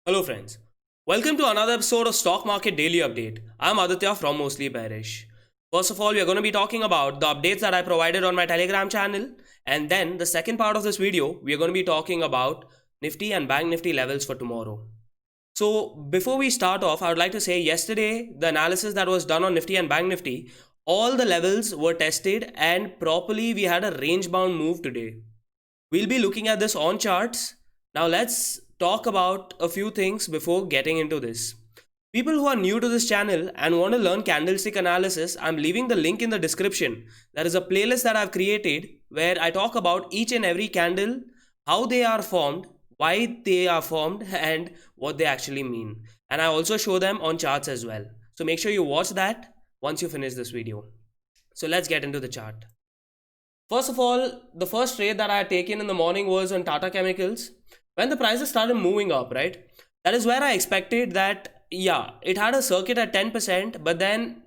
Hello, friends. Welcome to another episode of Stock Market Daily Update. I'm Aditya from Mostly Bearish. First of all, we are going to be talking about the updates that I provided on my Telegram channel, and then the second part of this video, we are going to be talking about Nifty and Bank Nifty levels for tomorrow. So, before we start off, I would like to say yesterday, the analysis that was done on Nifty and Bank Nifty, all the levels were tested and properly we had a range bound move today. We'll be looking at this on charts. Now let's talk about a few things before getting into this. People who are new to this channel and want to learn candlestick analysis, I'm leaving the link in the description. There is a playlist that I've created where I talk about each and every candle, how they are formed, why they are formed, and what they actually mean. And I also show them on charts as well. So make sure you watch that once you finish this video. So let's get into the chart. First of all, the first trade that I had taken in the morning was on Tata Chemicals. When the prices started moving up, right? That is where I expected that, yeah, it had a circuit at 10%, but then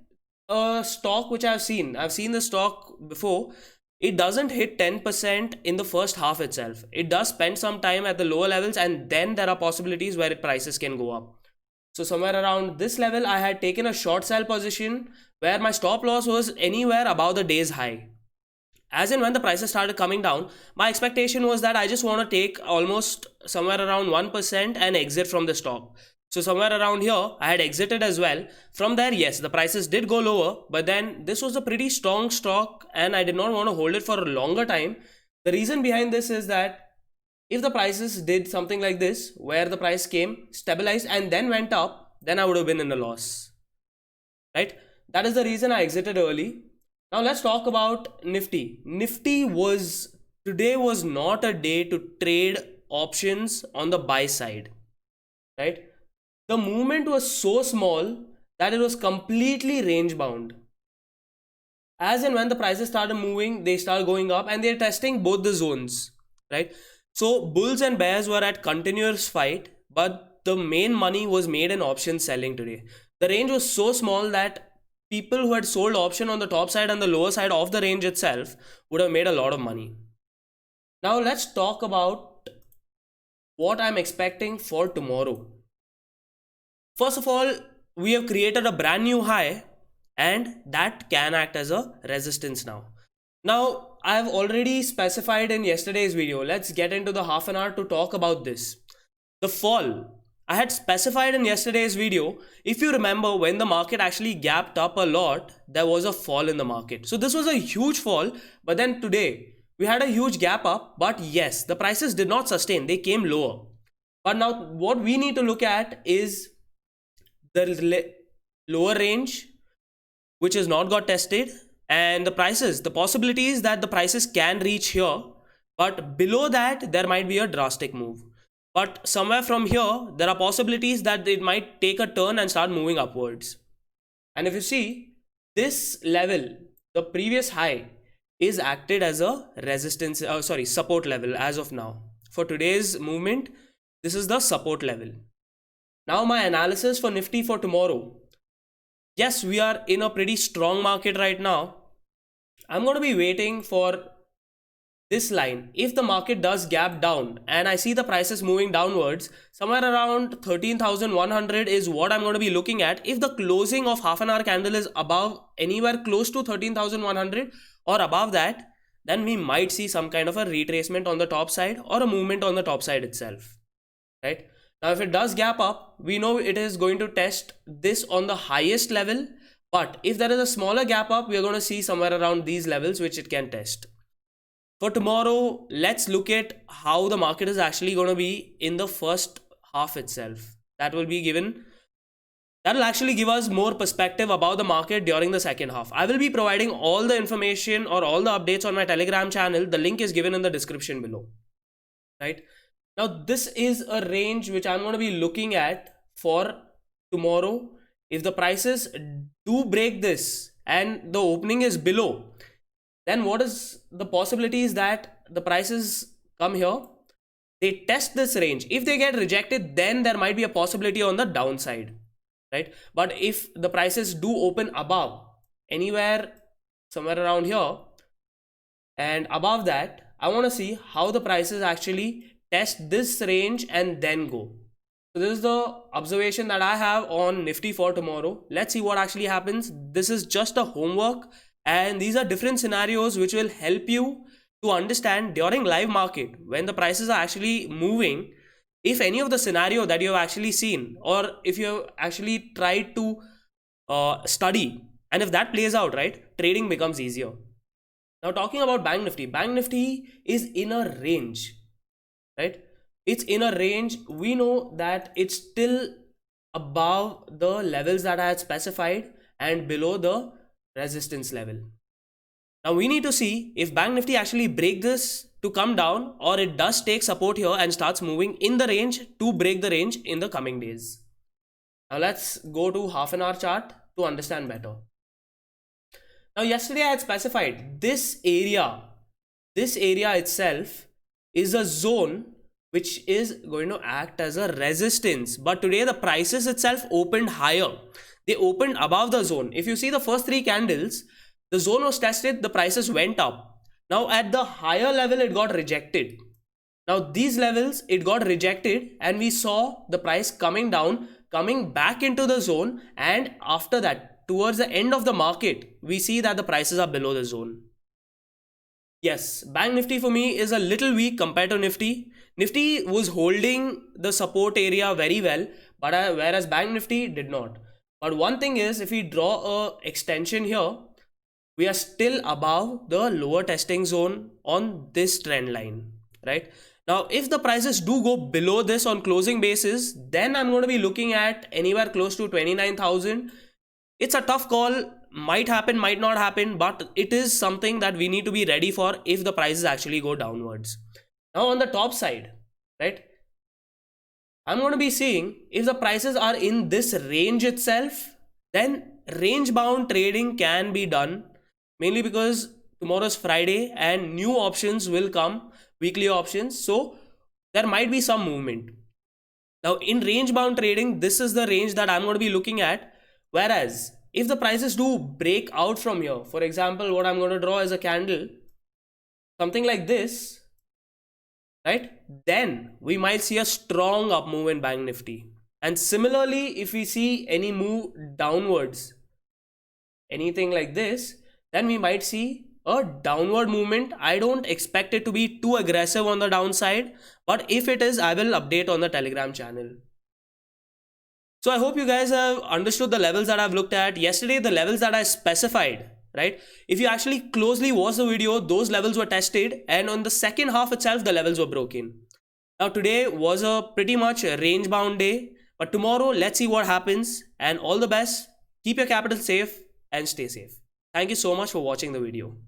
a stock which I've seen the stock before, it doesn't hit 10% in the first half itself. It does spend some time at the lower levels, and then there are possibilities where prices can go up. So somewhere around this level, I had taken a short sell position where my stop loss was anywhere above the day's high. As in when the prices started coming down, my expectation was that I just want to take almost somewhere around 1% and exit from the stock. So somewhere around here, I had exited as well. From there, yes, the prices did go lower, but then this was a pretty strong stock and I did not want to hold it for a longer time. The reason behind this is that if the prices did something like this, where the price came, stabilized, and then went up, then I would have been in a loss, right? That is the reason I exited early. Now let's talk about Nifty. Today was not a day to trade options on the buy side, right? The movement was so small that it was completely range bound. As and when the prices started moving, they started going up and they're testing both the zones, right? So bulls and bears were at continuous fight, but the main money was made in option selling today. The range was so small that people who had sold option on the top side and the lower side of the range itself would have made a lot of money. Now let's talk about what I'm expecting for tomorrow. First of all, we have created a brand new high and that can act as a resistance now. Now, I have already specified in yesterday's video. Let's get into the half an hour to talk about this. The fall. I had specified in yesterday's video, if you remember when the market actually gapped up a lot, there was a fall in the market. So this was a huge fall, but then today we had a huge gap up, but yes, the prices did not sustain, they came lower. But now what we need to look at is the lower range, which has not got tested, and the prices, the possibilities that the prices can reach here, but below that there might be a drastic move. But somewhere from here, there are possibilities that it might take a turn and start moving upwards. And if you see, this level, the previous high, is acted as a support level as of now. For today's movement, this is the support level. Now my analysis for Nifty for tomorrow. Yes, we are in a pretty strong market right now. I'm going to be waiting for this line. If the market does gap down and I see the prices moving downwards, somewhere around 13,100 is what I'm going to be looking at. If the closing of half an hour candle is above, anywhere close to 13,100 or above that, then we might see some kind of a retracement on the top side or a movement on the top side itself, right? Now, if it does gap up, we know it is going to test this on the highest level. But if there is a smaller gap up, we are going to see somewhere around these levels which it can test. For tomorrow, let's look at how the market is actually going to be in the first half itself. That will actually give us more perspective about the market during the second half. I will be providing all the information or all the updates on my Telegram channel. The link is given in the description below, right? Now, this is a range which I'm going to be looking at for tomorrow. If the prices do break this and the opening is below, then what is the possibilities that the prices come here? They test this range. If they get rejected, then there might be a possibility on the downside, right? But if the prices do open above, anywhere somewhere around here and above that, I want to see how the prices actually test this range and then go. So this is the observation that I have on Nifty for tomorrow. Let's see what actually happens. This is just a homework, and these are different scenarios which will help you to understand during live market when the prices are actually moving, if any of the scenario that you have actually seen, or if you have actually tried to study, and if that plays out, right, trading becomes easier. Now talking about Bank Nifty is in a range, right? It's in a range. We know that it's still above the levels that I had specified and below the resistance level. Now we need to see if Bank Nifty actually break this to come down, or it does take support here and starts moving in the range to break the range in the coming days. Now let's go to half an hour chart to understand better. Now yesterday I had specified this area itself is a zone which is going to act as a resistance, but today the prices itself opened higher. They opened above the zone. If you see the first three candles, the zone was tested, the prices went up. Now at the higher level it got rejected. Now these levels it got rejected, and we saw the price coming down, coming back into the zone, and after that towards the end of the market we see that the prices are below the zone. Yes, Bank Nifty for me is a little weak compared to Nifty. Nifty was holding the support area very well, but whereas Bank Nifty did not. But one thing is, if we draw a extension here, we are still above the lower testing zone on this trend line, right? Now, if the prices do go below this on closing basis, then I'm going to be looking at anywhere close to 29,000. It's a tough call. Might happen, might not happen, but it is something that we need to be ready for if the prices actually go downwards. Now on the top side, right, I'm going to be seeing if the prices are in this range itself, then range bound trading can be done, mainly because tomorrow is Friday and new options will come, weekly options, so there might be some movement. Now in range bound trading, this is the range that I'm going to be looking at, whereas if the prices do break out from here, for example, what I'm going to draw is a candle, something like this, right, then we might see a strong up move in Bank Nifty. And similarly, if we see any move downwards, anything like this, then we might see a downward movement. I don't expect it to be too aggressive on the downside, but if it is, I will update on the Telegram channel. So I hope you guys have understood the levels that I've looked at. Yesterday, the levels that I specified, right? If you actually closely watch the video, those levels were tested, and on the second half itself, the levels were broken. Now today was a pretty much range bound day, but tomorrow, let's see what happens, and all the best. Keep your capital safe and stay safe. Thank you so much for watching the video.